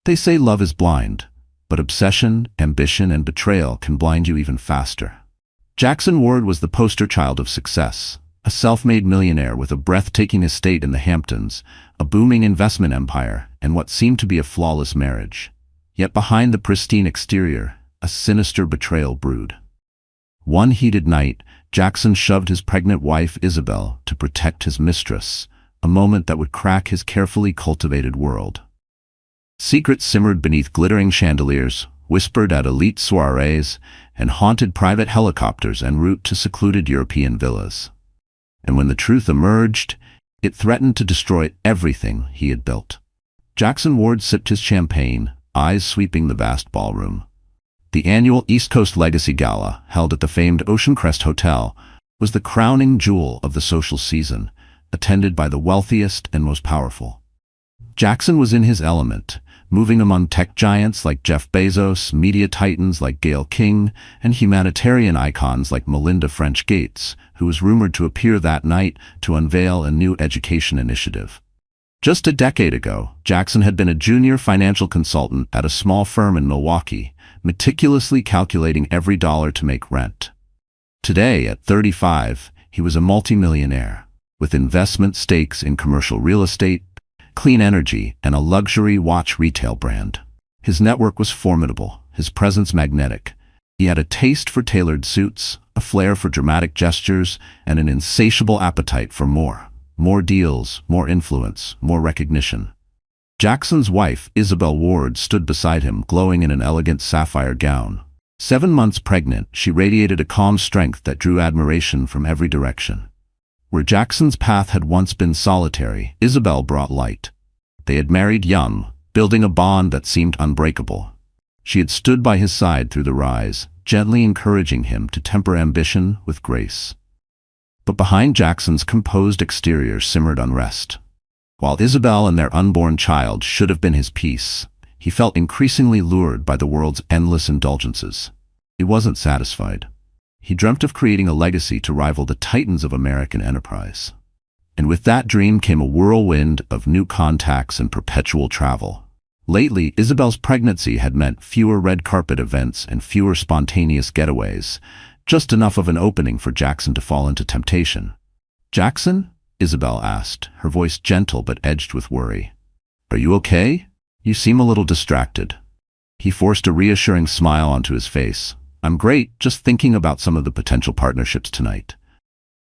They say love is blind, but obsession, ambition, and betrayal can blind you even faster. Jackson Ward was the poster child of success, a self-made millionaire with a breathtaking estate in the Hamptons, a booming investment empire, and what seemed to be a flawless marriage. Yet behind the pristine exterior, a sinister betrayal brewed. One heated night, Jackson shoved his pregnant wife Isabel to protect his mistress, a moment that would crack his carefully cultivated world. Secrets simmered beneath glittering chandeliers, whispered at elite soirees, and haunted private helicopters en route to secluded European villas. And when the truth emerged, it threatened to destroy everything he had built. Jackson Ward sipped his champagne, eyes sweeping the vast ballroom. The annual East Coast Legacy Gala, held at the famed Ocean Crest Hotel, was the crowning jewel of the social season, attended by the wealthiest and most powerful. Jackson was in his element, moving among tech giants like Jeff Bezos, media titans like Gayle King, and humanitarian icons like Melinda French Gates, who was rumored to appear that night to unveil a new education initiative. Just a decade ago, Jackson had been a junior financial consultant at a small firm in Milwaukee, meticulously calculating every dollar to make rent. Today, at 35, he was a multimillionaire, with investment stakes in commercial real estate, clean energy, and a luxury watch retail brand. His network was formidable, his presence magnetic. He had a taste for tailored suits, a flair for dramatic gestures, and an insatiable appetite for more. More deals, more influence, more recognition. Jackson's wife, Isabel Ward, stood beside him, glowing in an elegant sapphire gown. 7 months pregnant, she radiated a calm strength that drew admiration from every direction. Where Jackson's path had once been solitary, Isabel brought light. They had married young, building a bond that seemed unbreakable. She had stood by his side through the rise, gently encouraging him to temper ambition with grace. But behind Jackson's composed exterior simmered unrest. While Isabel and their unborn child should have been his peace, he felt increasingly lured by the world's endless indulgences. He wasn't satisfied. He dreamt of creating a legacy to rival the titans of American enterprise. And with that dream came a whirlwind of new contacts and perpetual travel. Lately, Isabel's pregnancy had meant fewer red carpet events and fewer spontaneous getaways, just enough of an opening for Jackson to fall into temptation. "Jackson?" Isabel asked, her voice gentle but edged with worry. "Are you okay? You seem a little distracted." He forced a reassuring smile onto his face. "I'm great, just thinking about some of the potential partnerships tonight."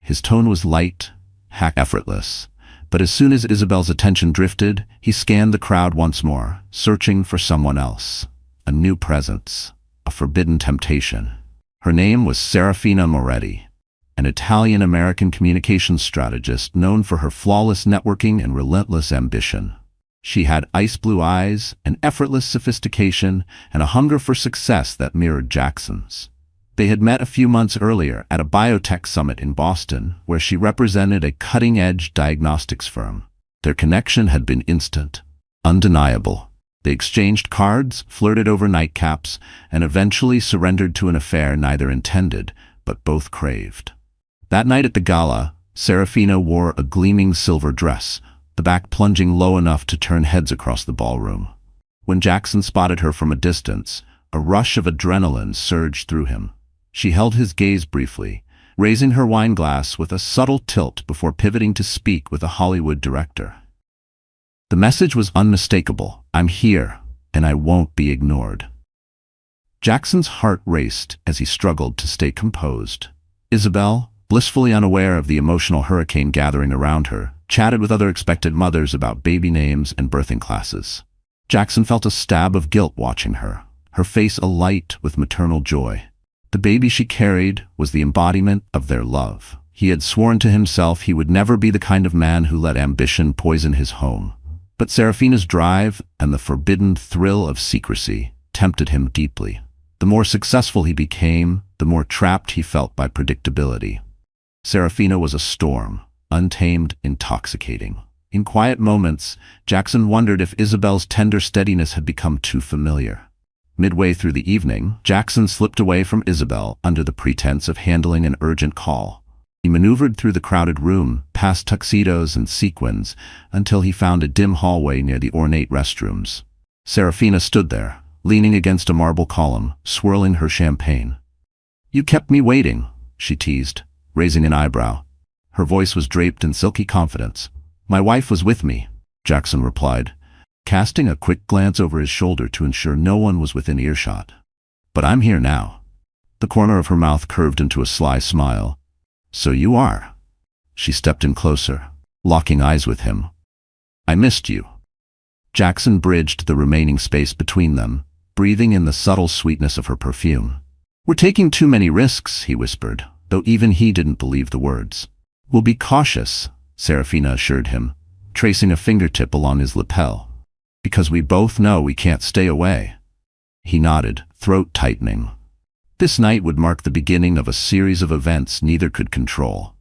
His tone was light, effortless, but as soon as Isabel's attention drifted, he scanned the crowd once more, searching for someone else. A new presence, a forbidden temptation. Her name was Serafina Moretti, an Italian-American communications strategist known for her flawless networking and relentless ambition. She had ice-blue eyes, an effortless sophistication, and a hunger for success that mirrored Jackson's. They had met a few months earlier at a biotech summit in Boston, where she represented a cutting-edge diagnostics firm. Their connection had been instant, undeniable. They exchanged cards, flirted over nightcaps, and eventually surrendered to an affair neither intended, but both craved. That night at the gala, Serafina wore a gleaming silver dress, the back plunging low enough to turn heads across the ballroom. When Jackson spotted her from a distance, a rush of adrenaline surged through him. She held his gaze briefly, raising her wine glass with a subtle tilt before pivoting to speak with a Hollywood director. The message was unmistakable. "I'm here, and I won't be ignored." Jackson's heart raced as he struggled to stay composed. Isabel, blissfully unaware of the emotional hurricane gathering around her, chatted with other expectant mothers about baby names and birthing classes. Jackson felt a stab of guilt watching her, her face alight with maternal joy. The baby she carried was the embodiment of their love. He had sworn to himself he would never be the kind of man who let ambition poison his home. But Serafina's drive and the forbidden thrill of secrecy tempted him deeply. The more successful he became, the more trapped he felt by predictability. Serafina was a storm, untamed, intoxicating. In quiet moments, Jackson wondered if Isabel's tender steadiness had become too familiar. Midway through the evening, Jackson slipped away from Isabel under the pretense of handling an urgent call. He maneuvered through the crowded room, past tuxedos and sequins, until he found a dim hallway near the ornate restrooms. Serafina stood there, leaning against a marble column, swirling her champagne. "You kept me waiting," she teased, raising an eyebrow. Her voice was draped in silky confidence. "My wife was with me," Jackson replied, casting a quick glance over his shoulder to ensure no one was within earshot. "But I'm here now." The corner of her mouth curved into a sly smile. "So you are." She stepped in closer, locking eyes with him. "I missed you." Jackson bridged the remaining space between them, breathing in the subtle sweetness of her perfume. "We're taking too many risks," he whispered, though even he didn't believe the words. "We'll be cautious," Serafina assured him, tracing a fingertip along his lapel. "Because we both know we can't stay away." He nodded, throat tightening. This night would mark the beginning of a series of events neither could control.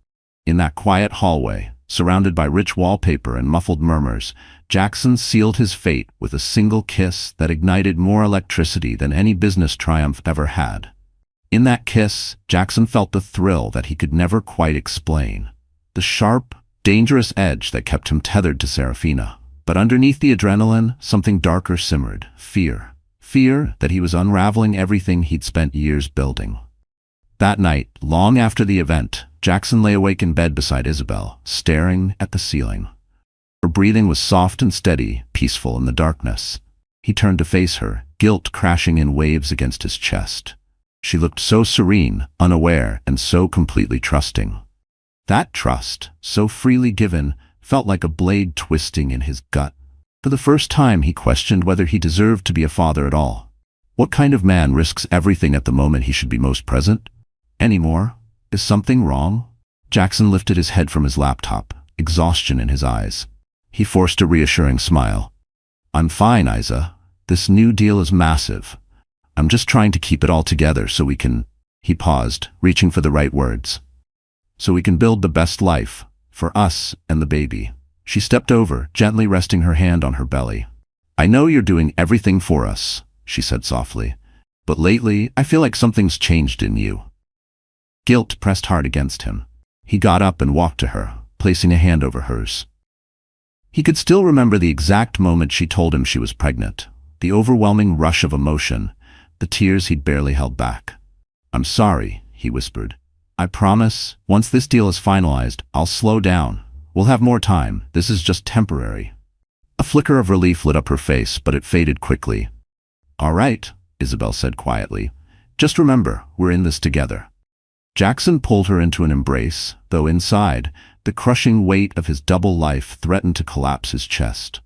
In that quiet hallway, surrounded by rich wallpaper and muffled murmurs, Jackson sealed his fate with a single kiss that ignited more electricity than any business triumph ever had. In that kiss, Jackson felt the thrill that he could never quite explain. The sharp, dangerous edge that kept him tethered to Serafina. But underneath the adrenaline, something darker simmered. Fear. Fear that he was unraveling everything he'd spent years building. That night, long after the event, Jackson lay awake in bed beside Isabel, staring at the ceiling. Her breathing was soft and steady, peaceful in the darkness. He turned to face her, guilt crashing in waves against his chest. She looked so serene, unaware, and so completely trusting. That trust, so freely given, felt like a blade twisting in his gut. For the first time, he questioned whether he deserved to be a father at all. What kind of man risks everything at the moment he should be most present? Anymore? Is something wrong? Jackson lifted his head from his laptop, exhaustion in his eyes. He forced a reassuring smile. "I'm fine, Isa. This new deal is massive. I'm just trying to keep it all together so we can—" He paused, reaching for the right words. "So we can build the best life, for us and the baby." She stepped over, gently resting her hand on her belly. "I know you're doing everything for us," she said softly. "But lately, I feel like something's changed in you." Guilt pressed hard against him. He got up and walked to her, placing a hand over hers. He could still remember the exact moment she told him she was pregnant, the overwhelming rush of emotion, the tears he'd barely held back. "I'm sorry," he whispered. "I promise, once this deal is finalized, I'll slow down. We'll have more time. This is just temporary." A flicker of relief lit up her face, but it faded quickly. "All right," Isabel said quietly. "Just remember, we're in this together." Jackson pulled her into an embrace, though inside, the crushing weight of his double life threatened to collapse his chest.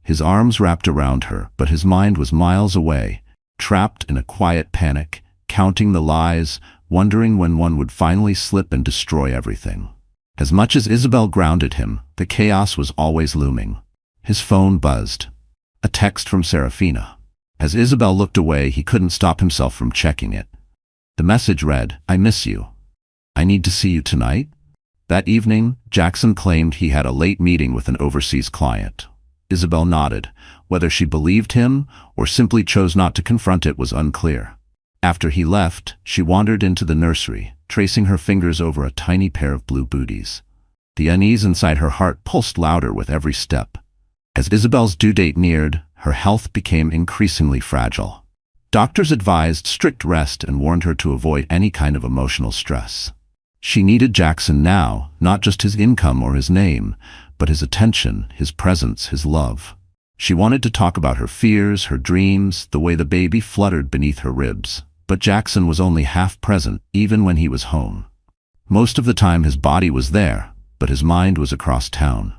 His arms wrapped around her, but his mind was miles away, trapped in a quiet panic, counting the lies, wondering when one would finally slip and destroy everything. As much as Isabel grounded him, the chaos was always looming. His phone buzzed. A text from Serafina. As Isabel looked away, he couldn't stop himself from checking it. The message read, "I miss you. I need to see you tonight." That evening, Jackson claimed he had a late meeting with an overseas client. Isabel nodded. Whether she believed him or simply chose not to confront it was unclear. After he left, she wandered into the nursery, tracing her fingers over a tiny pair of blue booties. The unease inside her heart pulsed louder with every step. As Isabel's due date neared, her health became increasingly fragile. Doctors advised strict rest and warned her to avoid any kind of emotional stress. She needed Jackson now, not just his income or his name, but his attention, his presence, his love. She wanted to talk about her fears, her dreams, the way the baby fluttered beneath her ribs. But Jackson was only half present, even when he was home. Most of the time his body was there, but his mind was across town.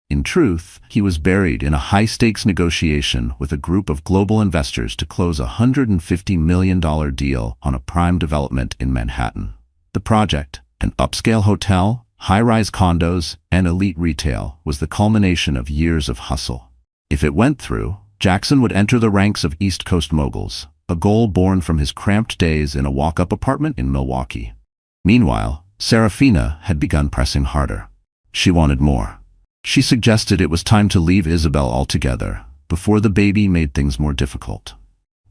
In truth, he was buried in a high-stakes negotiation with a group of global investors to close a $150 million deal on a prime development in Manhattan. The project, an upscale hotel, high-rise condos, and elite retail, was the culmination of years of hustle. If it went through, Jackson would enter the ranks of East Coast moguls, a goal born from his cramped days in a walk-up apartment in Milwaukee. Meanwhile, Serafina had begun pressing harder. She wanted more. She suggested it was time to leave Isabel altogether, before the baby made things more difficult.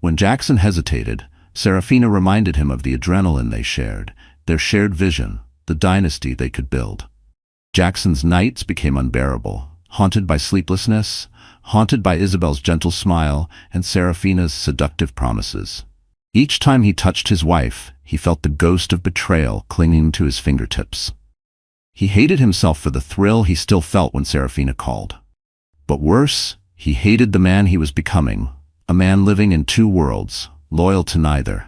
When Jackson hesitated, Serafina reminded him of the adrenaline they shared, their shared vision, the dynasty they could build. Jackson's nights became unbearable, haunted by sleeplessness, haunted by Isabel's gentle smile and Serafina's seductive promises. Each time he touched his wife, he felt the ghost of betrayal clinging to his fingertips. He hated himself for the thrill he still felt when Serafina called. But worse, he hated the man he was becoming, a man living in two worlds, loyal to neither.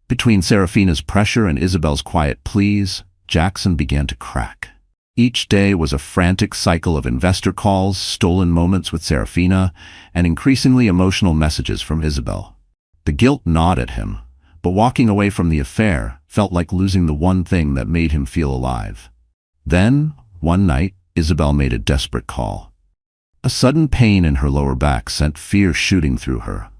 Between Serafina's pressure and Isabel's quiet pleas, Jackson began to crack. Each day was a frantic cycle of investor calls, stolen moments with Serafina, and increasingly emotional messages from Isabel. The guilt gnawed at him, but walking away from the affair felt like losing the one thing that made him feel alive. Then, one night, Isabel made a desperate call. A sudden pain in her lower back sent fear shooting through her.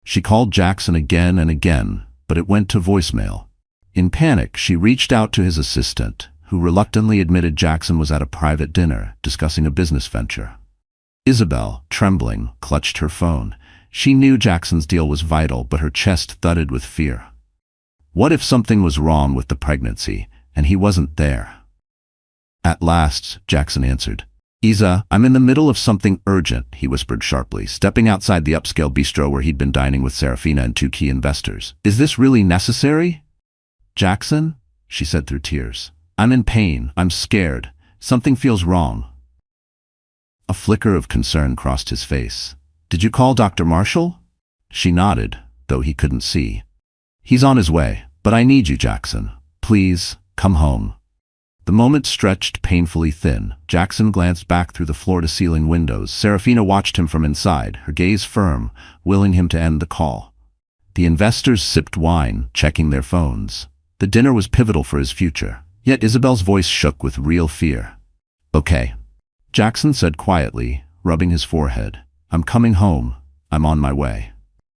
She called Jackson again and again, but it went to voicemail. In panic, she reached out to his assistant, who reluctantly admitted Jackson was at a private dinner discussing a business venture. Isabel, trembling, clutched her phone. She knew Jackson's deal was vital, but her chest thudded with fear. What if something was wrong with the pregnancy, and he wasn't there? At last, Jackson answered. "Isa, I'm in the middle of something urgent," he whispered sharply, stepping outside the upscale bistro where he'd been dining with Serafina and two key investors. "Is this really necessary?" "Jackson," she said through tears. "I'm in pain. I'm scared. Something feels wrong." A flicker of concern crossed his face. "Did you call Dr. Marshall?" She nodded, though he couldn't see. "He's on his way, but I need you, Jackson. Please, come home." The moment stretched painfully thin. Jackson glanced back through the floor-to-ceiling windows. Serafina watched him from inside, her gaze firm, willing him to end the call. The investors sipped wine, checking their phones. The dinner was pivotal for his future, yet Isabel's voice shook with real fear. "Okay," Jackson said quietly, rubbing his forehead. "I'm coming home. I'm on my way."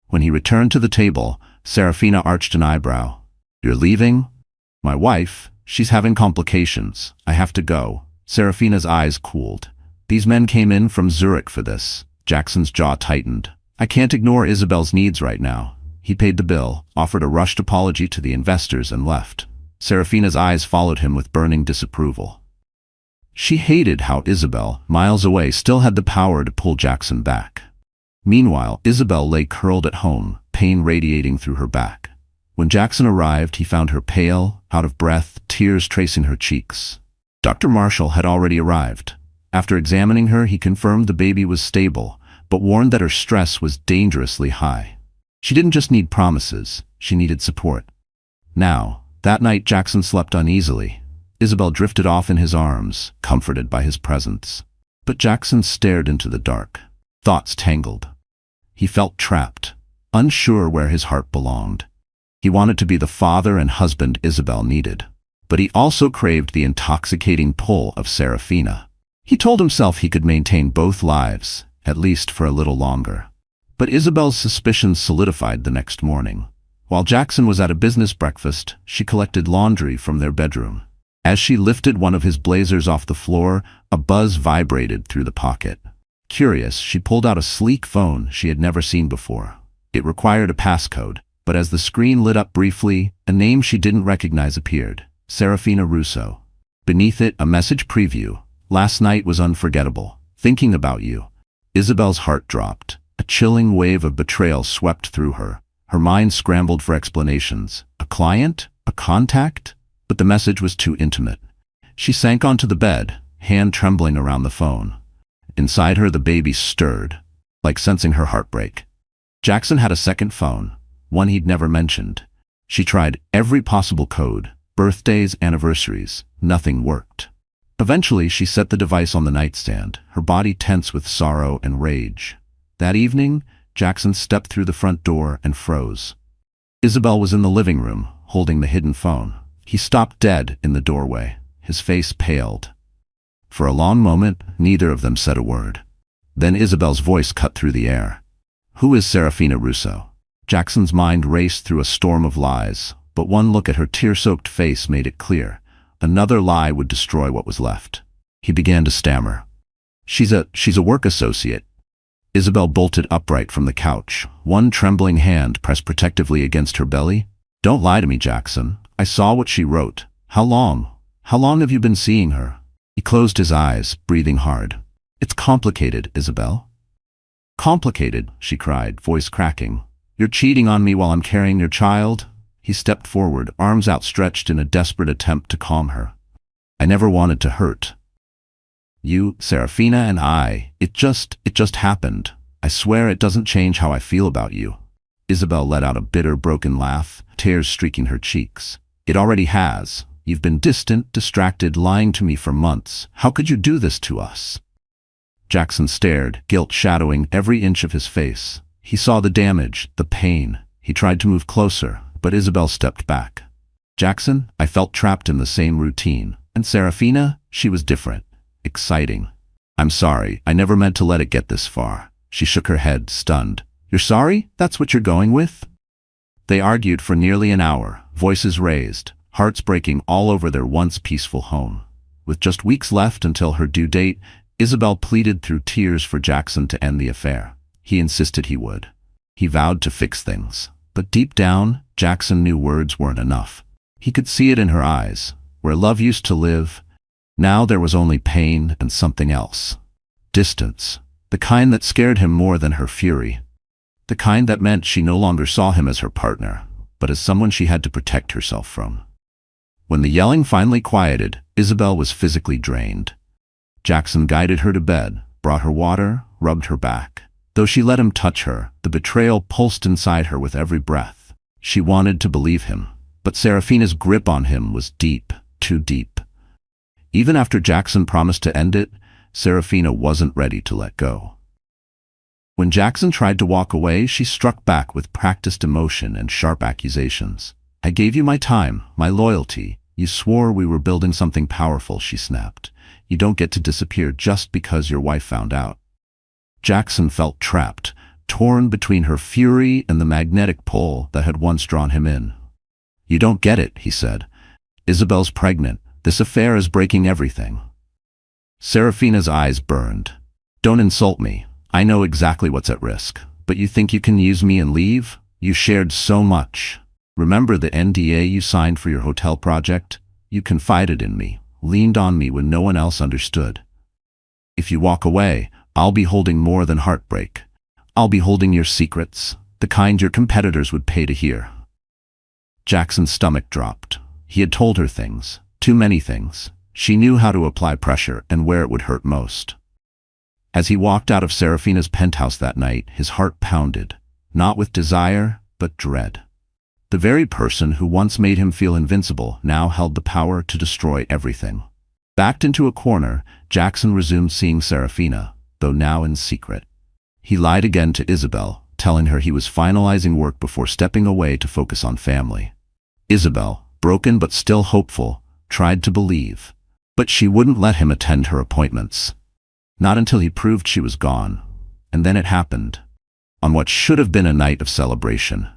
When he returned to the table, Serafina arched an eyebrow. "You're leaving?" "My wife. She's having complications. I have to go." Serafina's eyes cooled. "These men came in from Zurich for this." Jackson's jaw tightened. "I can't ignore Isabel's needs right now." He paid the bill, offered a rushed apology to the investors, and left. Serafina's eyes followed him with burning disapproval. She hated how Isabel, miles away, still had the power to pull Jackson back. Meanwhile, Isabel lay curled at home, pain radiating through her back. When Jackson arrived, he found her pale, out of breath, tears tracing her cheeks. Dr. Marshall had already arrived. After examining her, he confirmed the baby was stable, but warned that her stress was dangerously high. She didn't just need promises, she needed support. Now, that night, Jackson slept uneasily. Isabel drifted off in his arms, comforted by his presence. But Jackson stared into the dark. Thoughts tangled. He felt trapped, unsure where his heart belonged. He wanted to be the father and husband Isabel needed, but he also craved the intoxicating pull of Serafina. He told himself he could maintain both lives, at least for a little longer. But Isabel's suspicions solidified the next morning. While Jackson was at a business breakfast, she collected laundry from their bedroom. As she lifted one of his blazers off the floor, a buzz vibrated through the pocket. Curious, she pulled out a sleek phone she had never seen before. It required a passcode, but as the screen lit up briefly, a name she didn't recognize appeared. Serafina Russo. Beneath it, a message preview. "Last night was unforgettable. Thinking about you." Isabel's heart dropped. A chilling wave of betrayal swept through her. Her mind scrambled for explanations. A client? A contact? But the message was too intimate. She sank onto the bed, hand trembling around the phone. Inside her, the baby stirred, like sensing her heartbreak. Jackson had a second phone, one he'd never mentioned. She tried every possible code, birthdays, anniversaries. Nothing worked. Eventually, she set the device on the nightstand, her body tense with sorrow and rage. That evening, Jackson stepped through the front door and froze. Isabel was in the living room, holding the hidden phone. He stopped dead in the doorway. His face paled. For a long moment, neither of them said a word. Then Isabel's voice cut through the air. "Who is Serafina Russo?" Jackson's mind raced through a storm of lies, but one look at her tear-soaked face made it clear. Another lie would destroy what was left. He began to stammer. She's a work associate." Isabel bolted upright from the couch, one trembling hand pressed protectively against her belly. "Don't lie to me, Jackson. I saw what she wrote. How long? How long have you been seeing her?" He closed his eyes, breathing hard. "It's complicated, Isabel." Complicated, she cried, voice cracking. You're cheating on me while I'm carrying your child? He stepped forward, arms outstretched in a desperate attempt to calm her. I never wanted to hurt you, Serafina, and it just happened. I swear it doesn't change how I feel about you. Isabel let out a bitter, broken laugh, tears streaking her cheeks. It already has. You've been distant, distracted, lying to me for months. How could you do this to us? Jackson stared, guilt shadowing every inch of his face. He saw the damage, the pain. He tried to move closer, but Isabel stepped back. Jackson, I felt trapped in the same routine. And Serafina, she was different. Exciting. I'm sorry, I never meant to let it get this far. She shook her head, stunned. You're sorry? That's what you're going with? They argued for nearly an hour, voices raised, hearts breaking all over their once peaceful home. With just weeks left until her due date, Isabel pleaded through tears for Jackson to end the affair. He insisted he would. He vowed to fix things. But deep down, Jackson knew words weren't enough. He could see it in her eyes. Where love used to live, now there was only pain and something else. Distance. The kind that scared him more than her fury. The kind that meant she no longer saw him as her partner, but as someone she had to protect herself from. When the yelling finally quieted, Isabel was physically drained. Jackson guided her to bed, brought her water, rubbed her back. Though she let him touch her, the betrayal pulsed inside her with every breath. She wanted to believe him, but Serafina's grip on him was deep, too deep. Even after Jackson promised to end it, Serafina wasn't ready to let go. When Jackson tried to walk away, she struck back with practiced emotion and sharp accusations. I gave you my time, my loyalty. You swore we were building something powerful, she snapped. You don't get to disappear just because your wife found out. Jackson felt trapped, torn between her fury and the magnetic pull that had once drawn him in. You don't get it, he said. Isabel's pregnant. This affair is breaking everything. Serafina's eyes burned. Don't insult me. I know exactly what's at risk. But you think you can use me and leave? You shared so much. Remember the NDA you signed for your hotel project? You confided in me, leaned on me when no one else understood. If you walk away, I'll be holding more than heartbreak. I'll be holding your secrets, the kind your competitors would pay to hear. Jackson's stomach dropped. He had told her things, too many things. She knew how to apply pressure and where it would hurt most. As he walked out of Serafina's penthouse that night, his heart pounded, not with desire, but dread. The very person who once made him feel invincible now held the power to destroy everything. Backed into a corner, Jackson resumed seeing Serafina, though now in secret. He lied again to Isabel, telling her he was finalizing work before stepping away to focus on family. Isabel, broken but still hopeful, tried to believe, but she wouldn't let him attend her appointments. Not until he proved she was gone. And then it happened. On what should have been a night of celebration.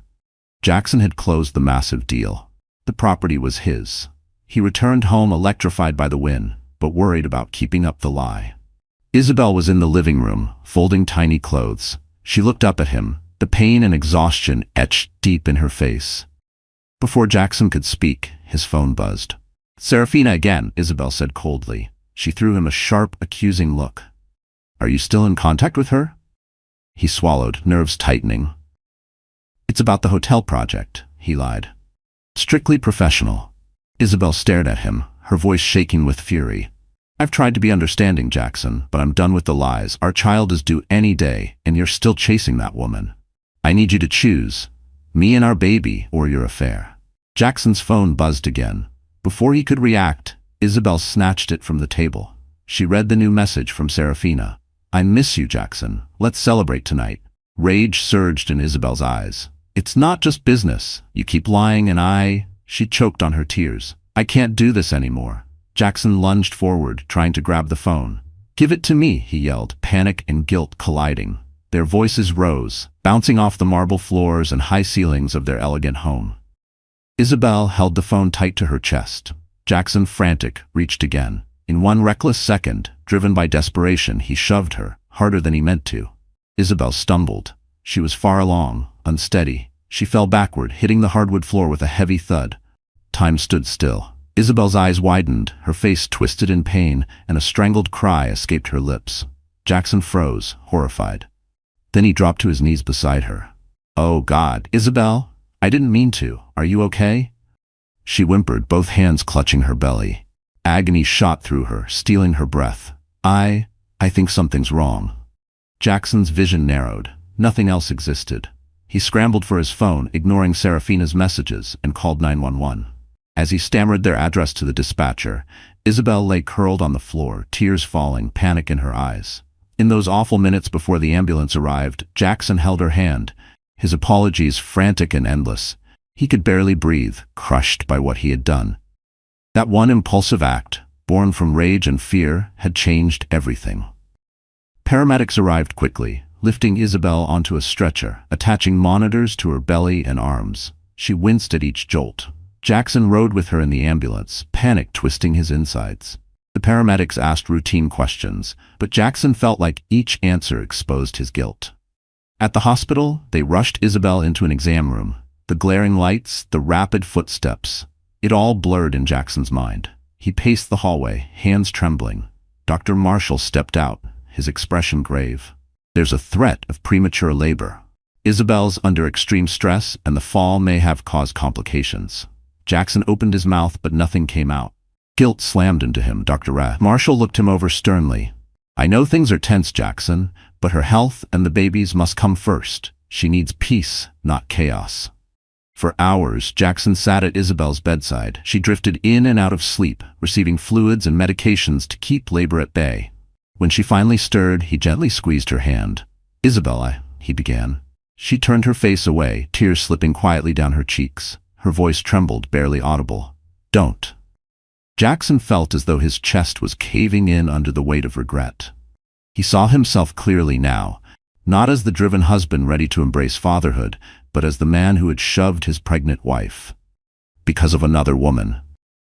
Jackson had closed the massive deal. The property was his. He returned home electrified by the win, but worried about keeping up the lie. Isabel was in the living room, folding tiny clothes. She looked up at him, the pain and exhaustion etched deep in her face. Before Jackson could speak, his phone buzzed. Serafina again, Isabel said coldly. She threw him a sharp, accusing look. Are you still in contact with her? He swallowed, nerves tightening. It's about the hotel project, he lied. Strictly professional. Isabel stared at him, her voice shaking with fury. I've tried to be understanding, Jackson, but I'm done with the lies. Our child is due any day, and you're still chasing that woman. I need you to choose, me and our baby, or your affair. Jackson's phone buzzed again. Before he could react, Isabel snatched it from the table. She read the new message from Serafina. I miss you, Jackson. Let's celebrate tonight. Rage surged in Isabel's eyes. It's not just business. You keep lying and She choked on her tears. I can't do this anymore. Jackson lunged forward, trying to grab the phone. Give it to me, he yelled, panic and guilt colliding. Their voices rose, bouncing off the marble floors and high ceilings of their elegant home. Isabel held the phone tight to her chest. Jackson, frantic, reached again. In one reckless second, driven by desperation, he shoved her, harder than he meant to. Isabel stumbled. She was far along, unsteady. She fell backward, hitting the hardwood floor with a heavy thud. Time stood still. Isabel's eyes widened, her face twisted in pain, and a strangled cry escaped her lips. Jackson froze, horrified. Then he dropped to his knees beside her. "Oh God, Isabel, I didn't mean to. Are you okay?" She whimpered, both hands clutching her belly. Agony shot through her, stealing her breath. I think something's wrong." Jackson's vision narrowed. Nothing else existed. He scrambled for his phone, ignoring Serafina's messages, and called 911. As he stammered their address to the dispatcher, Isabel lay curled on the floor, tears falling, panic in her eyes. In those awful minutes before the ambulance arrived, Jackson held her hand, his apologies frantic and endless. He could barely breathe, crushed by what he had done. That one impulsive act, born from rage and fear, had changed everything. Paramedics arrived quickly, lifting Isabel onto a stretcher, attaching monitors to her belly and arms. She winced at each jolt. Jackson rode with her in the ambulance, panic twisting his insides. The paramedics asked routine questions, but Jackson felt like each answer exposed his guilt. At the hospital, they rushed Isabel into an exam room. The glaring lights, the rapid footsteps, it all blurred in Jackson's mind. He paced the hallway, hands trembling. Dr. Marshall stepped out, his expression grave. "There's a threat of premature labor. Isabel's under extreme stress, and the fall may have caused complications." Jackson opened his mouth, but nothing came out. Guilt slammed into him, Dr. Marshall looked him over sternly. "I know things are tense, Jackson, but her health and the baby's must come first. She needs peace, not chaos." For hours, Jackson sat at Isabel's bedside. She drifted in and out of sleep, receiving fluids and medications to keep labor at bay. When she finally stirred, he gently squeezed her hand. "Isabel, he began. She turned her face away, tears slipping quietly down her cheeks. Her voice trembled, barely audible. "Don't." Jackson felt as though his chest was caving in under the weight of regret. He saw himself clearly now, not as the driven husband ready to embrace fatherhood, but as the man who had shoved his pregnant wife. Because of another woman.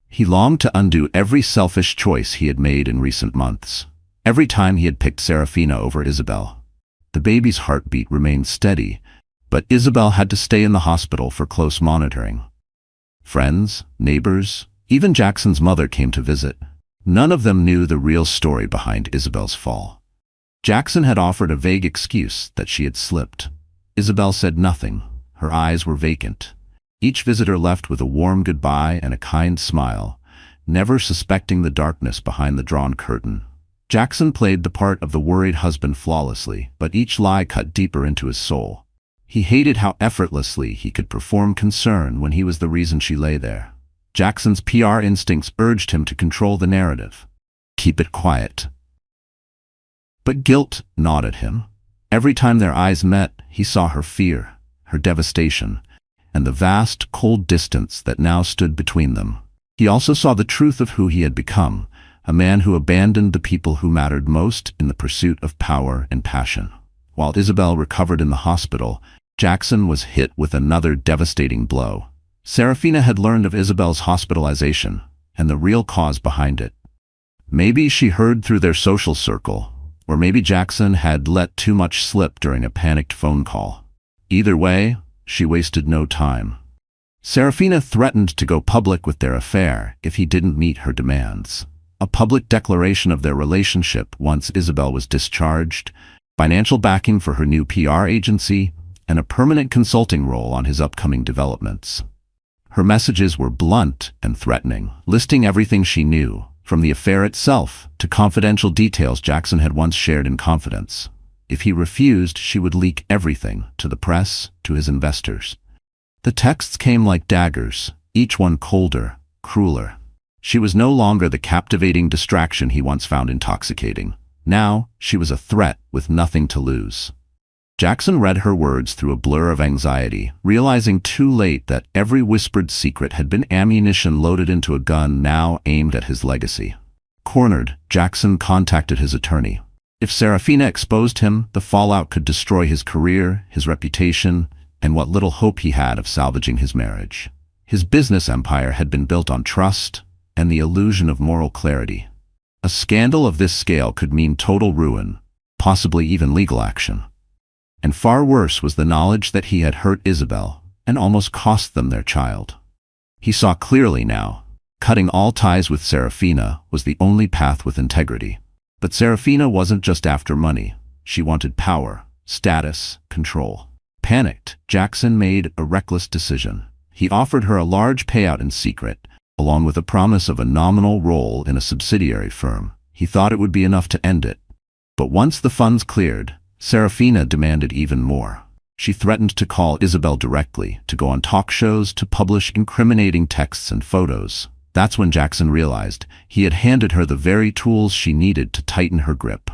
He longed to undo every selfish choice he had made in recent months. Every time he had picked Serafina over Isabel. The baby's heartbeat remained steady, but Isabel had to stay in the hospital for close monitoring. Friends, neighbors, even Jackson's mother came to visit. None of them knew the real story behind Isabel's fall. Jackson had offered a vague excuse that she had slipped. Isabel said nothing. Her eyes were vacant. Each visitor left with a warm goodbye and a kind smile, never suspecting the darkness behind the drawn curtain. Jackson played the part of the worried husband flawlessly, but each lie cut deeper into his soul. He hated how effortlessly he could perform concern when he was the reason she lay there. Jackson's PR instincts urged him to control the narrative. Keep it quiet. But guilt gnawed at him. Every time their eyes met, he saw her fear, her devastation, and the vast, cold distance that now stood between them. He also saw the truth of who he had become, a man who abandoned the people who mattered most in the pursuit of power and passion. While Isabel recovered in the hospital, Jackson was hit with another devastating blow. Serafina had learned of Isabel's hospitalization, and the real cause behind it. Maybe she heard through their social circle, or maybe Jackson had let too much slip during a panicked phone call. Either way, she wasted no time. Serafina threatened to go public with their affair if he didn't meet her demands. A public declaration of their relationship once Isabel was discharged, financial backing for her new PR agency, and a permanent consulting role on his upcoming developments. Her messages were blunt and threatening, listing everything she knew, from the affair itself to confidential details Jackson had once shared in confidence. If he refused, she would leak everything, to the press, to his investors. The texts came like daggers, each one colder, crueler. She was no longer the captivating distraction he once found intoxicating. Now, she was a threat with nothing to lose. Jackson read her words through a blur of anxiety, realizing too late that every whispered secret had been ammunition loaded into a gun now aimed at his legacy. Cornered, Jackson contacted his attorney. If Serafina exposed him, the fallout could destroy his career, his reputation, and what little hope he had of salvaging his marriage. His business empire had been built on trust and the illusion of moral clarity. A scandal of this scale could mean total ruin, possibly even legal action. And far worse was the knowledge that he had hurt Isabel and almost cost them their child. He saw clearly now. Cutting all ties with Serafina was the only path with integrity. But Serafina wasn't just after money. She wanted power, status, control. Panicked, Jackson made a reckless decision. He offered her a large payout in secret, along with a promise of a nominal role in a subsidiary firm. He thought it would be enough to end it. But once the funds cleared, Serafina demanded even more. She threatened to call Isabel directly, to go on talk shows, to publish incriminating texts and photos. That's when Jackson realized he had handed her the very tools she needed to tighten her grip.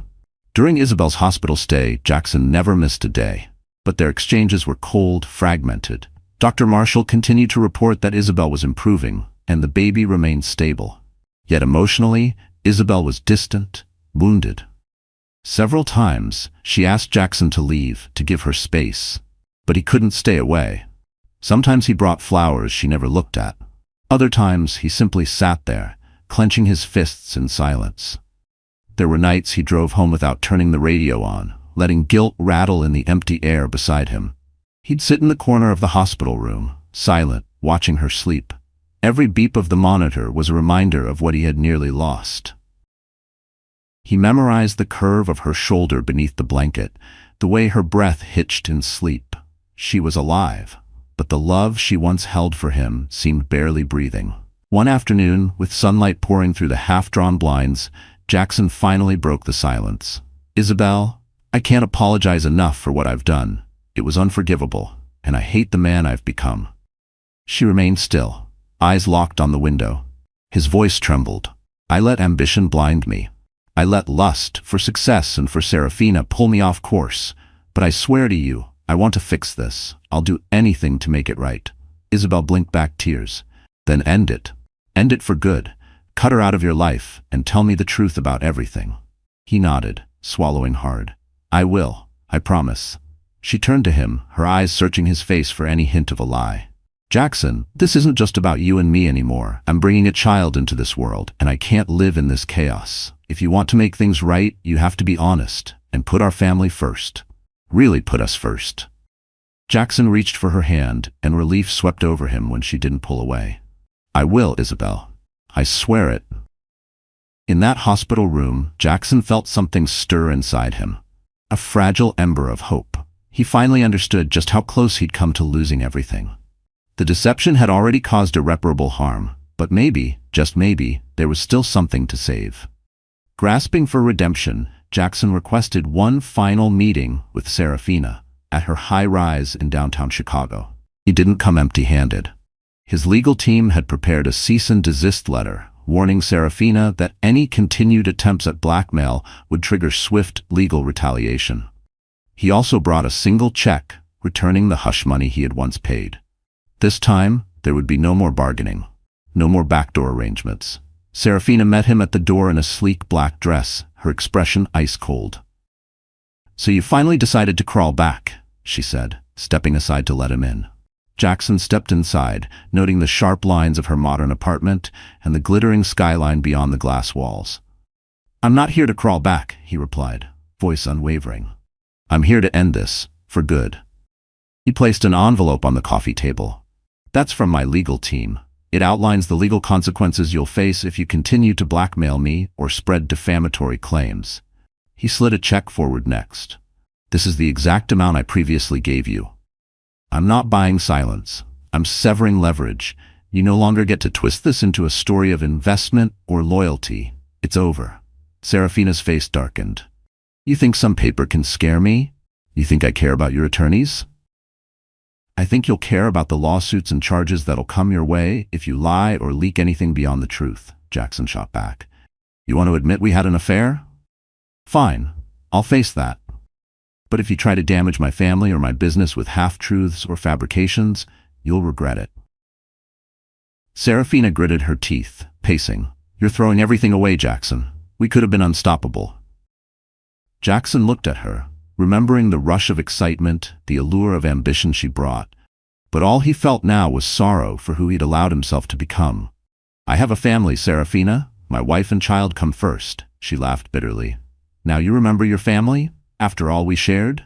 During Isabel's hospital stay, Jackson never missed a day. But their exchanges were cold, fragmented. Dr. Marshall continued to report that Isabel was improving, and the baby remained stable. Yet emotionally, Isabel was distant, wounded. Several times, she asked Jackson to leave, to give her space. But he couldn't stay away. Sometimes he brought flowers she never looked at. Other times, he simply sat there, clenching his fists in silence. There were nights he drove home without turning the radio on, letting guilt rattle in the empty air beside him. He'd sit in the corner of the hospital room, silent, watching her sleep. Every beep of the monitor was a reminder of what he had nearly lost. He memorized the curve of her shoulder beneath the blanket, the way her breath hitched in sleep. She was alive, but the love she once held for him seemed barely breathing. One afternoon, with sunlight pouring through the half-drawn blinds, Jackson finally broke the silence. "Isabel, I can't apologize enough for what I've done. It was unforgivable, and I hate the man I've become." She remained still, eyes locked on the window. His voice trembled. "I let ambition blind me. I let lust for success and for Serafina pull me off course. But I swear to you, I want to fix this. I'll do anything to make it right." Isabel blinked back tears. "Then end it. End it for good. Cut her out of your life and tell me the truth about everything." He nodded, swallowing hard. "I will. I promise." She turned to him, her eyes searching his face for any hint of a lie. "Jackson, this isn't just about you and me anymore. I'm bringing a child into this world, and I can't live in this chaos. If you want to make things right, you have to be honest and put our family first. Really put us first." Jackson reached for her hand, and relief swept over him when she didn't pull away. "I will, Isabel. I swear it." In that hospital room, Jackson felt something stir inside him. A fragile ember of hope. He finally understood just how close he'd come to losing everything. The deception had already caused irreparable harm, but maybe, just maybe, there was still something to save. Grasping for redemption, Jackson requested one final meeting with Serafina at her high-rise in downtown Chicago. He didn't come empty-handed. His legal team had prepared a cease-and-desist letter, warning Serafina that any continued attempts at blackmail would trigger swift legal retaliation. He also brought a single check, returning the hush money he had once paid. This time, there would be no more bargaining, no more backdoor arrangements. Serafina met him at the door in a sleek black dress, her expression ice-cold. "So you finally decided to crawl back," she said, stepping aside to let him in. Jackson stepped inside, noting the sharp lines of her modern apartment and the glittering skyline beyond the glass walls. "I'm not here to crawl back," he replied, voice unwavering. "I'm here to end this, for good." He placed an envelope on the coffee table. "That's from my legal team. It outlines the legal consequences you'll face if you continue to blackmail me or spread defamatory claims." He slid a check forward next. "This is the exact amount I previously gave you. I'm not buying silence. I'm severing leverage. You no longer get to twist this into a story of investment or loyalty. It's over." Serafina's face darkened. "You think some paper can scare me? You think I care about your attorneys?" "I think you'll care about the lawsuits and charges that'll come your way if you lie or leak anything beyond the truth," Jackson shot back. "You want to admit we had an affair? Fine, I'll face that. But if you try to damage my family or my business with half-truths or fabrications, you'll regret it." Serafina gritted her teeth, pacing. "You're throwing everything away, Jackson. We could have been unstoppable." Jackson looked at her, remembering the rush of excitement, the allure of ambition she brought. But all he felt now was sorrow for who he'd allowed himself to become. "I have a family, Serafina. My wife and child come first," she laughed bitterly. "Now you remember your family, after all we shared?"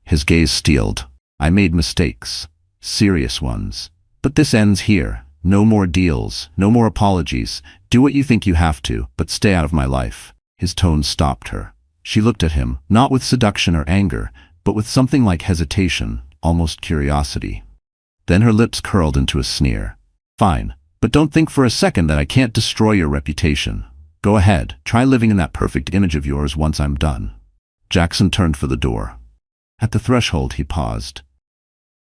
His gaze steeled. "I made mistakes, serious ones. But this ends here. No more deals, no more apologies. Do what you think you have to, but stay out of my life." His tone stopped her. She looked at him, not with seduction or anger, but with something like hesitation, almost curiosity. Then her lips curled into a sneer. "Fine, but don't think for a second that I can't destroy your reputation. Go ahead, try living in that perfect image of yours once I'm done." Jackson turned for the door. At the threshold, he paused.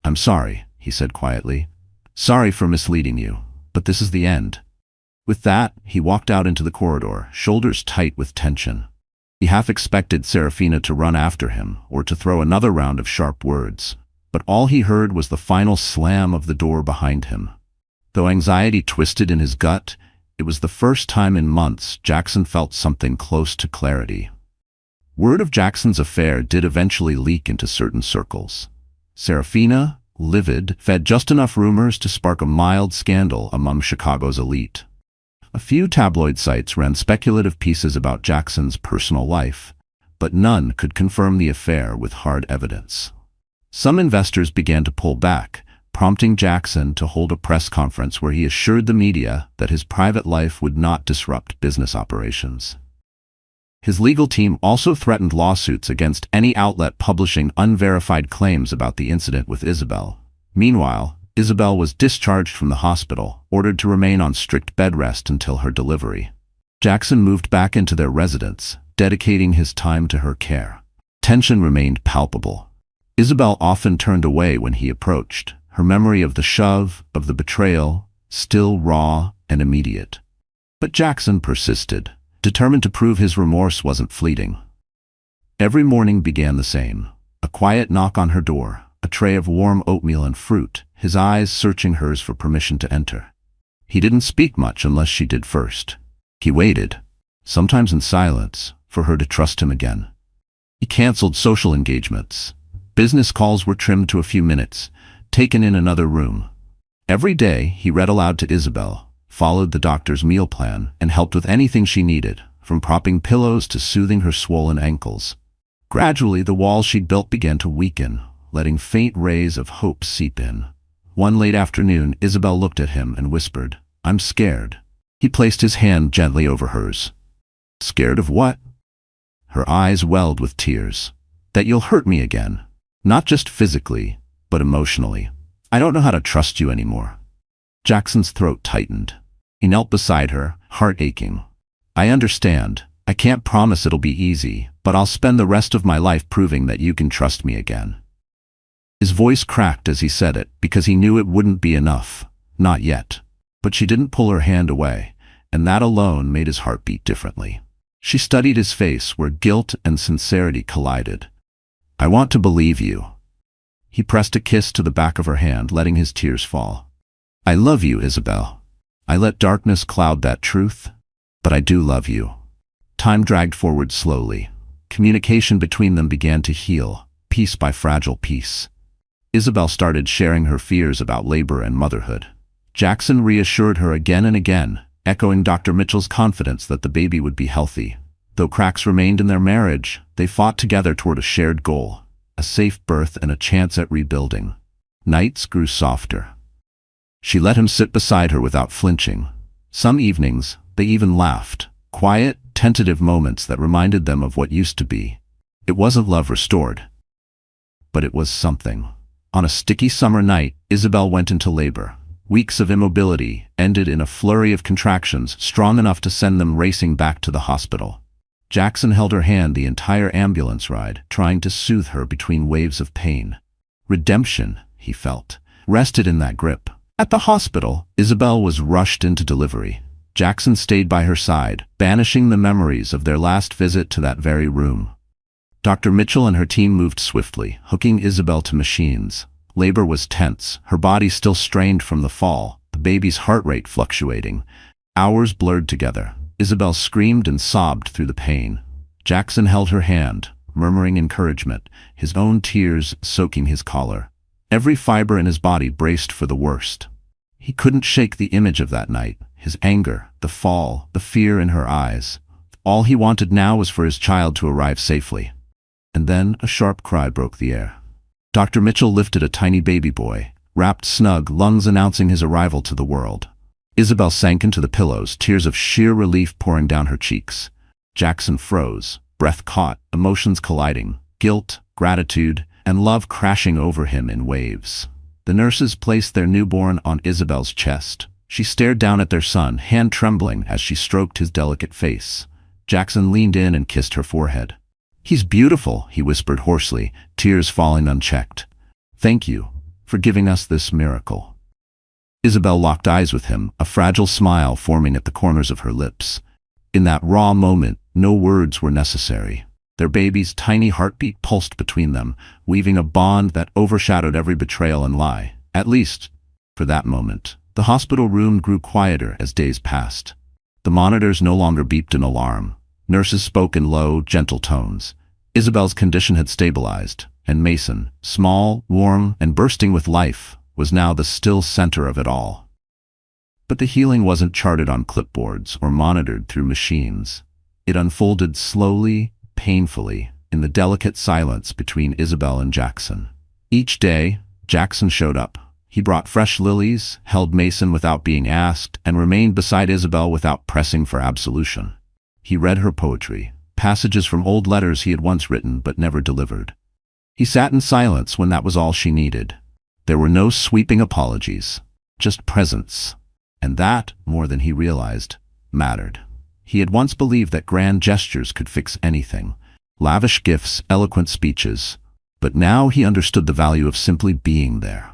"I'm sorry," he said quietly. "Sorry for misleading you, but this is the end." With that, he walked out into the corridor, shoulders tight with tension. He half expected Serafina to run after him, or to throw another round of sharp words, but all he heard was the final slam of the door behind him. Though anxiety twisted in his gut, it was the first time in months Jackson felt something close to clarity. Word of Jackson's affair did eventually leak into certain circles. Serafina, livid, fed just enough rumors to spark a mild scandal among Chicago's elite. A few tabloid sites ran speculative pieces about Jackson's personal life, but none could confirm the affair with hard evidence. Some investors began to pull back, prompting Jackson to hold a press conference where he assured the media that his private life would not disrupt business operations. His legal team also threatened lawsuits against any outlet publishing unverified claims about the incident with Isabel. Meanwhile, Isabel was discharged from the hospital, ordered to remain on strict bed rest until her delivery. Jackson moved back into their residence, dedicating his time to her care. Tension remained palpable. Isabel often turned away when he approached, her memory of the shove, of the betrayal, still raw and immediate. But Jackson persisted, determined to prove his remorse wasn't fleeting. Every morning began the same. A quiet knock on her door, a tray of warm oatmeal and fruit, his eyes searching hers for permission to enter. He didn't speak much unless she did first. He waited, sometimes in silence, for her to trust him again. He canceled social engagements. Business calls were trimmed to a few minutes, taken in another room. Every day, he read aloud to Isabel, followed the doctor's meal plan, and helped with anything she needed, from propping pillows to soothing her swollen ankles. Gradually, the walls she'd built began to weaken, letting faint rays of hope seep in. One late afternoon, Isabel looked at him and whispered, "I'm scared." He placed his hand gently over hers. "Scared of what?" Her eyes welled with tears. "That you'll hurt me again. Not just physically, but emotionally. I don't know how to trust you anymore." Jackson's throat tightened. He knelt beside her, heart aching. "I understand. I can't promise it'll be easy, but I'll spend the rest of my life proving that you can trust me again." His voice cracked as he said it, because he knew it wouldn't be enough. Not yet. But she didn't pull her hand away, and that alone made his heart beat differently. She studied his face where guilt and sincerity collided. "I want to believe you." He pressed a kiss to the back of her hand, letting his tears fall. "I love you, Isabel. I let darkness cloud that truth, but I do love you." Time dragged forward slowly. Communication between them began to heal, piece by fragile piece. Isabel started sharing her fears about labor and motherhood. Jackson reassured her again and again, echoing Dr. Mitchell's confidence that the baby would be healthy. Though cracks remained in their marriage, they fought together toward a shared goal, a safe birth and a chance at rebuilding. Nights grew softer. She let him sit beside her without flinching. Some evenings, they even laughed, quiet, tentative moments that reminded them of what used to be. It wasn't love restored, but it was something. On a sticky summer night, Isabel went into labor. Weeks of immobility ended in a flurry of contractions strong enough to send them racing back to the hospital. Jackson held her hand the entire ambulance ride, trying to soothe her between waves of pain. Redemption, he felt, rested in that grip. At the hospital, Isabel was rushed into delivery. Jackson stayed by her side, banishing the memories of their last visit to that very room. Dr. Mitchell and her team moved swiftly, hooking Isabel to machines. Labor was tense, her body still strained from the fall, the baby's heart rate fluctuating. Hours blurred together. Isabel screamed and sobbed through the pain. Jackson held her hand, murmuring encouragement, his own tears soaking his collar. Every fiber in his body braced for the worst. He couldn't shake the image of that night, his anger, the fall, the fear in her eyes. All he wanted now was for his child to arrive safely. And then a sharp cry broke the air. Dr. Mitchell lifted a tiny baby boy, wrapped snug, lungs announcing his arrival to the world. Isabel sank into the pillows, tears of sheer relief pouring down her cheeks. Jackson froze, breath caught, emotions colliding, guilt, gratitude, and love crashing over him in waves. The nurses placed their newborn on Isabel's chest. She stared down at their son, hand trembling as she stroked his delicate face. Jackson leaned in and kissed her forehead. "He's beautiful," he whispered hoarsely, tears falling unchecked. "Thank you for giving us this miracle." Isabel locked eyes with him, a fragile smile forming at the corners of her lips. In that raw moment, no words were necessary. Their baby's tiny heartbeat pulsed between them, weaving a bond that overshadowed every betrayal and lie. At least, for that moment. The hospital room grew quieter as days passed. The monitors no longer beeped an alarm. Nurses spoke in low, gentle tones. Isabel's condition had stabilized, and Mason, small, warm, and bursting with life, was now the still center of it all. But the healing wasn't charted on clipboards or monitored through machines. It unfolded slowly, painfully, in the delicate silence between Isabel and Jackson. Each day, Jackson showed up. He brought fresh lilies, held Mason without being asked, and remained beside Isabel without pressing for absolution. He read her poetry, passages from old letters he had once written but never delivered. He sat in silence when that was all she needed. There were no sweeping apologies, just presence. And that, more than he realized, mattered. He had once believed that grand gestures could fix anything, lavish gifts, eloquent speeches, but now he understood the value of simply being there.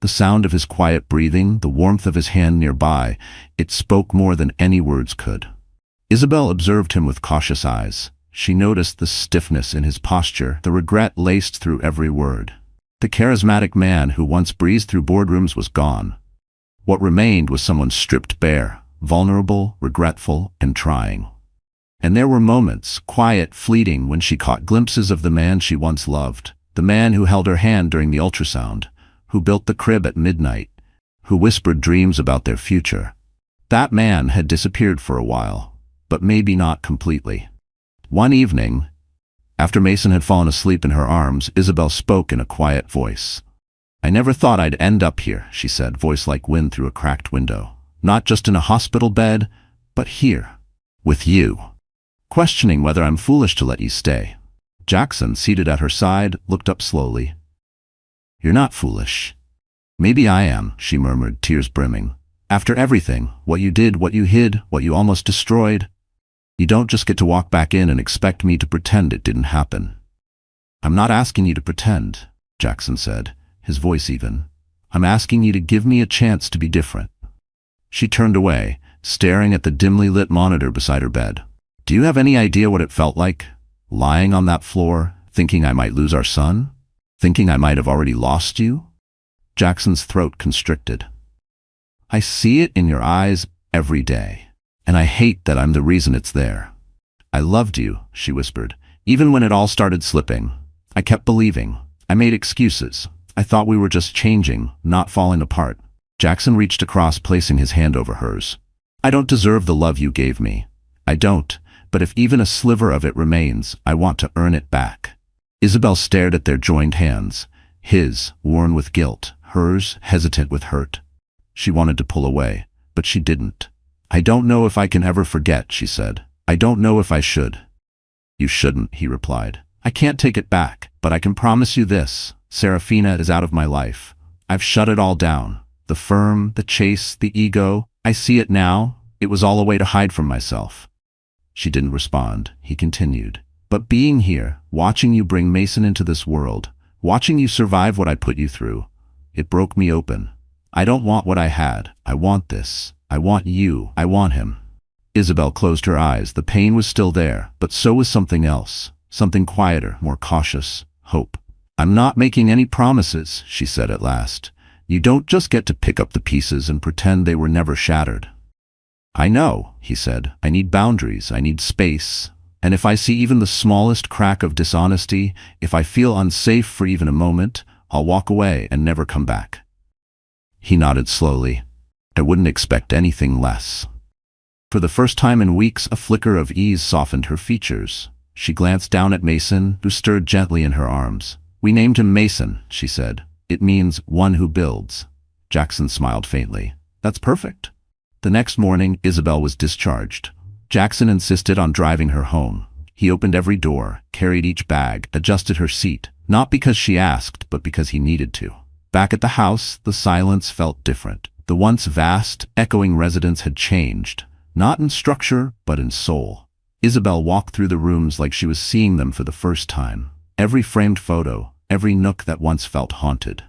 The sound of his quiet breathing, the warmth of his hand nearby, it spoke more than any words could. Isabel observed him with cautious eyes. She noticed the stiffness in his posture, the regret laced through every word. The charismatic man who once breezed through boardrooms was gone. What remained was someone stripped bare, vulnerable, regretful, and trying. And there were moments, quiet, fleeting, when she caught glimpses of the man she once loved, the man who held her hand during the ultrasound, who built the crib at midnight, who whispered dreams about their future. That man had disappeared for a while, but maybe not completely. One evening, after Mason had fallen asleep in her arms, Isabel spoke in a quiet voice. "I never thought I'd end up here," she said, voice like wind through a cracked window. "Not just in a hospital bed, but here, with you. Questioning whether I'm foolish to let you stay." Jackson, seated at her side, looked up slowly. "You're not foolish." "Maybe I am," she murmured, tears brimming. "After everything, what you did, what you hid, what you almost destroyed, you don't just get to walk back in and expect me to pretend it didn't happen." "I'm not asking you to pretend," Jackson said, his voice even. "I'm asking you to give me a chance to be different." She turned away, staring at the dimly lit monitor beside her bed. "Do you have any idea what it felt like? Lying on that floor, thinking I might lose our son? Thinking I might have already lost you?" Jackson's throat constricted. "I see it in your eyes every day, and I hate that I'm the reason it's there." "I loved you," she whispered, "even when it all started slipping. I kept believing. I made excuses. I thought we were just changing, not falling apart." Jackson reached across, placing his hand over hers. "I don't deserve the love you gave me. I don't, but if even a sliver of it remains, I want to earn it back." Isabel stared at their joined hands, his, worn with guilt, hers, hesitant with hurt. She wanted to pull away, but she didn't. "I don't know if I can ever forget," she said. "I don't know if I should." "You shouldn't," he replied. "I can't take it back, but I can promise you this. Serafina is out of my life. I've shut it all down. The firm, the chase, the ego. I see it now. It was all a way to hide from myself." She didn't respond. He continued. "But being here, watching you bring Mason into this world, watching you survive what I put you through, it broke me open. I don't want what I had. I want this. I want you. I want him." Isabel closed her eyes. The pain was still there, but so was something else. Something quieter, more cautious. Hope. "I'm not making any promises," she said at last. "You don't just get to pick up the pieces and pretend they were never shattered." "I know," he said. "I need boundaries. I need space. And if I see even the smallest crack of dishonesty, if I feel unsafe for even a moment, I'll walk away and never come back." He nodded slowly. "I wouldn't expect anything less." For the first time in weeks, a flicker of ease softened her features. She glanced down at Mason, who stirred gently in her arms. "We named him Mason," she said. "It means one who builds." Jackson smiled faintly. "That's perfect." The next morning, Isabel was discharged. Jackson insisted on driving her home. He opened every door, carried each bag, adjusted her seat, not because she asked, but because he needed to. Back at the house, the silence felt different. The once vast, echoing residence had changed, not in structure, but in soul. Isabel walked through the rooms like she was seeing them for the first time. Every framed photo, every nook that once felt haunted.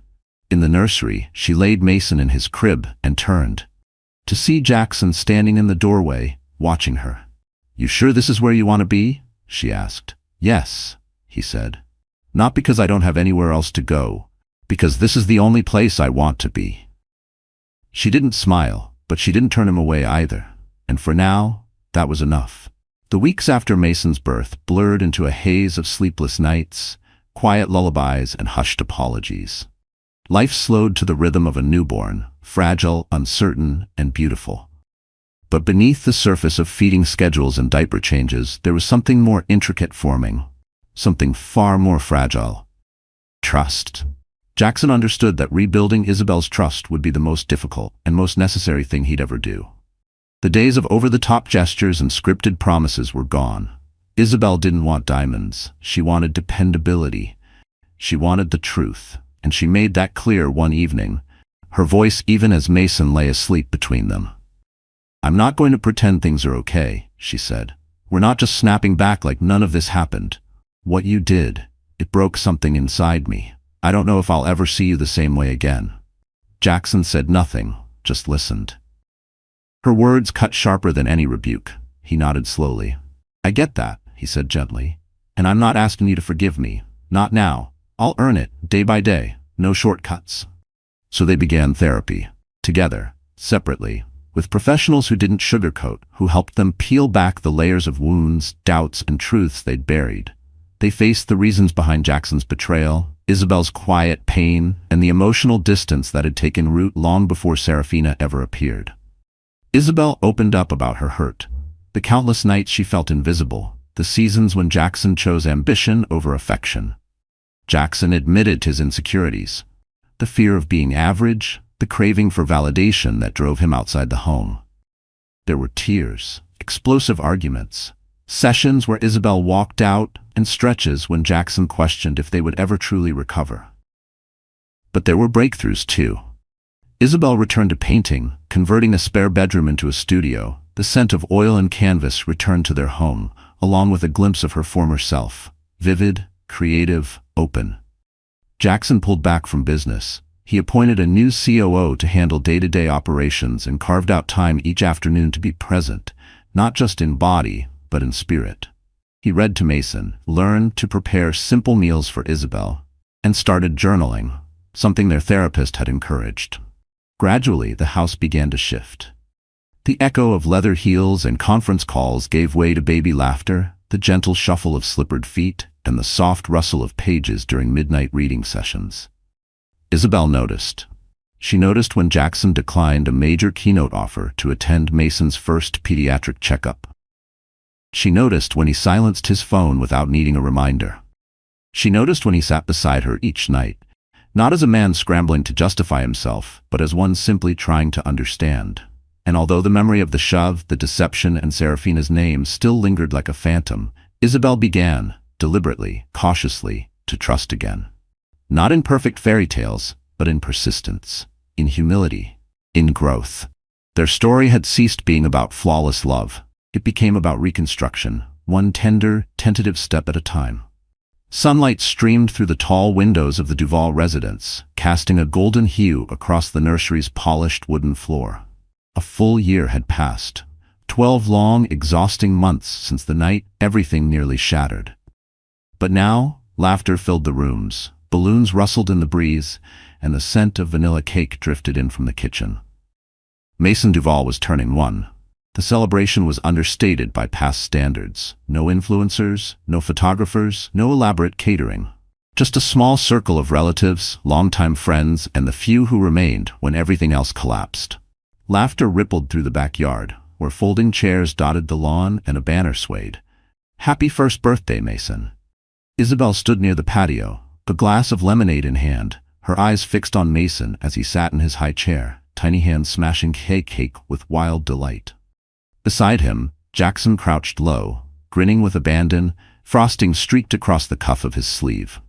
In the nursery, she laid Mason in his crib and turned to see Jackson standing in the doorway, watching her. "You sure this is where you want to be?" she asked. "Yes," he said. "Not because I don't have anywhere else to go, because this is the only place I want to be." She didn't smile, but she didn't turn him away either. And for now, that was enough. The weeks after Mason's birth blurred into a haze of sleepless nights, quiet lullabies, and hushed apologies. Life slowed to the rhythm of a newborn, fragile, uncertain, and beautiful. But beneath the surface of feeding schedules and diaper changes, there was something more intricate forming, something far more fragile. Trust. Jackson understood that rebuilding Isabel's trust would be the most difficult and most necessary thing he'd ever do. The days of over-the-top gestures and scripted promises were gone. Isabel didn't want diamonds. She wanted dependability. She wanted the truth, and she made that clear one evening, her voice even as Mason lay asleep between them. "I'm not going to pretend things are okay," she said. "We're not just snapping back like none of this happened. What you did, it broke something inside me. I don't know if I'll ever see you the same way again." Jackson said nothing, just listened. Her words cut sharper than any rebuke. He nodded slowly. "I get that," he said gently. "And I'm not asking you to forgive me. Not now. I'll earn it, day by day. No shortcuts." So they began therapy. Together, separately, with professionals who didn't sugarcoat, who helped them peel back the layers of wounds, doubts, and truths they'd buried. They faced the reasons behind Jackson's betrayal, Isabel's quiet pain, and the emotional distance that had taken root long before Serafina ever appeared. Isabel opened up about her hurt, the countless nights she felt invisible, the seasons when Jackson chose ambition over affection. Jackson admitted his insecurities, the fear of being average, the craving for validation that drove him outside the home. There were tears, explosive arguments, sessions where Isabel walked out, and stretches when Jackson questioned if they would ever truly recover. But there were breakthroughs too. Isabel returned to painting, converting a spare bedroom into a studio. The scent of oil and canvas returned to their home, along with a glimpse of her former self, vivid, creative, open. Jackson pulled back from business. He appointed a new COO to handle day-to-day operations and carved out time each afternoon to be present, not just in body, but in spirit. He read to Mason, learned to prepare simple meals for Isabel, and started journaling, something their therapist had encouraged. Gradually, the house began to shift. The echo of leather heels and conference calls gave way to baby laughter, the gentle shuffle of slippered feet, and the soft rustle of pages during midnight reading sessions. Isabel noticed. She noticed when Jackson declined a major keynote offer to attend Mason's first pediatric checkup. She noticed when he silenced his phone without needing a reminder. She noticed when he sat beside her each night, not as a man scrambling to justify himself, but as one simply trying to understand. And although the memory of the shove, the deception, and Serafina's name still lingered like a phantom, Isabel began, deliberately, cautiously, to trust again. Not in perfect fairy tales, but in persistence, in humility, in growth. Their story had ceased being about flawless love. It became about reconstruction, one tender, tentative step at a time. Sunlight streamed through the tall windows of the Duval residence, casting a golden hue across the nursery's polished wooden floor. A full year had passed, 12 long, exhausting months since the night everything nearly shattered. But now, laughter filled the rooms, balloons rustled in the breeze, and the scent of vanilla cake drifted in from the kitchen. Mason Duval was turning 1. The celebration was understated by past standards. No influencers, no photographers, no elaborate catering. Just a small circle of relatives, longtime friends, and the few who remained when everything else collapsed. Laughter rippled through the backyard, where folding chairs dotted the lawn and a banner swayed. "Happy first birthday, Mason." Isabel stood near the patio, a glass of lemonade in hand, her eyes fixed on Mason as he sat in his high chair, tiny hands smashing cake with wild delight. Beside him, Jackson crouched low, grinning with abandon, frosting streaked across the cuff of his sleeve.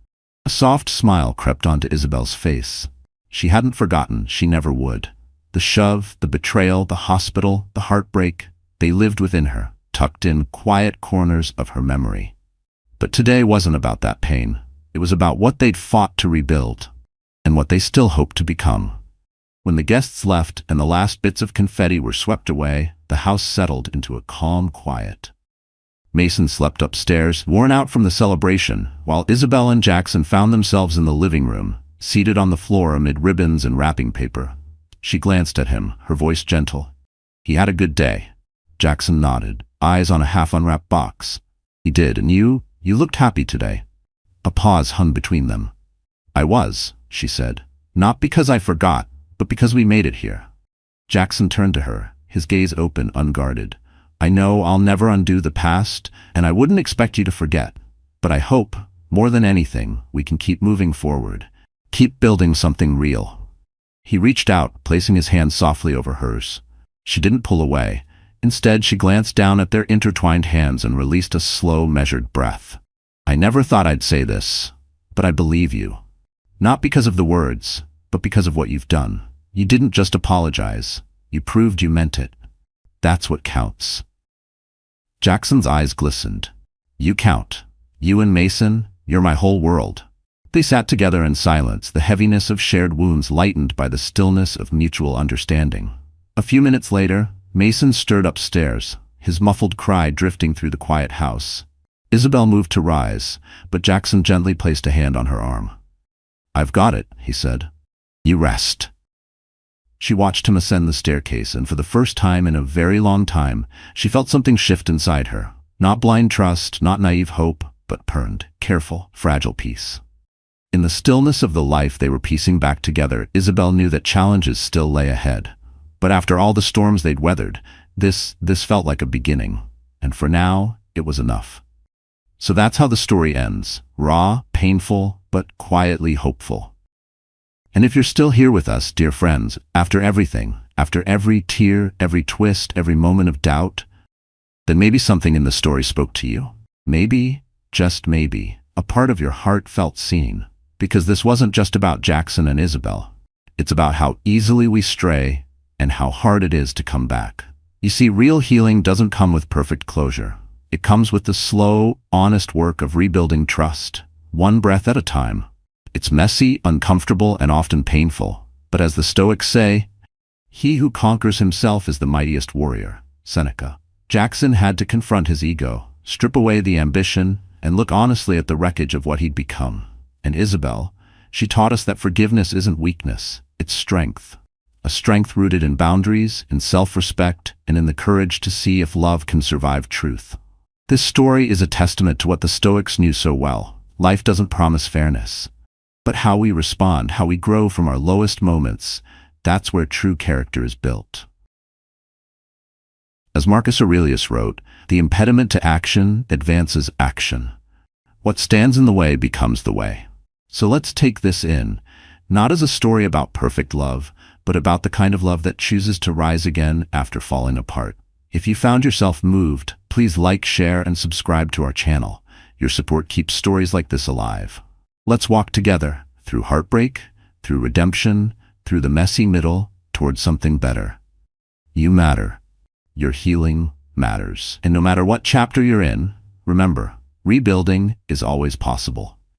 A soft smile crept onto Isabel's face. She hadn't forgotten, she never would. The shove, the betrayal, the hospital, the heartbreak, they lived within her, tucked in quiet corners of her memory. But today wasn't about that pain. It was about what they'd fought to rebuild, and what they still hoped to become. When the guests left and the last bits of confetti were swept away, the house settled into a calm quiet. Mason slept upstairs, worn out from the celebration, while Isabel and Jackson found themselves in the living room, seated on the floor amid ribbons and wrapping paper. She glanced at him, her voice gentle. "He had a good day." Jackson nodded, eyes on a half-unwrapped box. "He did, and you looked happy today." A pause hung between them. "I was," she said. "Not because I forgot, but because we made it here." Jackson turned to her, his gaze open, unguarded. "I know I'll never undo the past, and I wouldn't expect you to forget. But I hope, more than anything, we can keep moving forward. Keep building something real." He reached out, placing his hand softly over hers. She didn't pull away. Instead, she glanced down at their intertwined hands and released a slow, measured breath. "I never thought I'd say this, but I believe you. Not because of the words, but because of what you've done. You didn't just apologize. You proved you meant it. That's what counts." Jackson's eyes glistened. "You count. You and Mason, you're my whole world." They sat together in silence, the heaviness of shared wounds lightened by the stillness of mutual understanding. A few minutes later, Mason stirred upstairs, his muffled cry drifting through the quiet house. Isabel moved to rise, but Jackson gently placed a hand on her arm. "I've got it," he said. "You rest." She watched him ascend the staircase, and for the first time in a very long time, she felt something shift inside her. Not blind trust, not naive hope, but earned, careful, fragile peace. In the stillness of the life they were piecing back together, Isabel knew that challenges still lay ahead. But after all the storms they'd weathered, this felt like a beginning. And for now, it was enough. So that's how the story ends. Raw, painful, but quietly hopeful. And if you're still here with us, dear friends, after everything, after every tear, every twist, every moment of doubt, then maybe something in the story spoke to you. Maybe, just maybe, a part of your heart felt seen. Because this wasn't just about Jackson and Isabel. It's about how easily we stray and how hard it is to come back. You see, real healing doesn't come with perfect closure. It comes with the slow, honest work of rebuilding trust, one breath at a time. It's messy, uncomfortable, and often painful. But as the Stoics say, he who conquers himself is the mightiest warrior. Seneca. Jackson had to confront his ego, strip away the ambition, and look honestly at the wreckage of what he'd become. And Isabel, she taught us that forgiveness isn't weakness, it's strength. A strength rooted in boundaries, in self-respect, and in the courage to see if love can survive truth. This story is a testament to what the Stoics knew so well. Life doesn't promise fairness. But how we respond, how we grow from our lowest moments, that's where true character is built. As Marcus Aurelius wrote, the impediment to action advances action. What stands in the way becomes the way. So let's take this in, not as a story about perfect love, but about the kind of love that chooses to rise again after falling apart. If you found yourself moved, please like, share, and subscribe to our channel. Your support keeps stories like this alive. Let's walk together, through heartbreak, through redemption, through the messy middle, towards something better. You matter. Your healing matters. And no matter what chapter you're in, remember, rebuilding is always possible.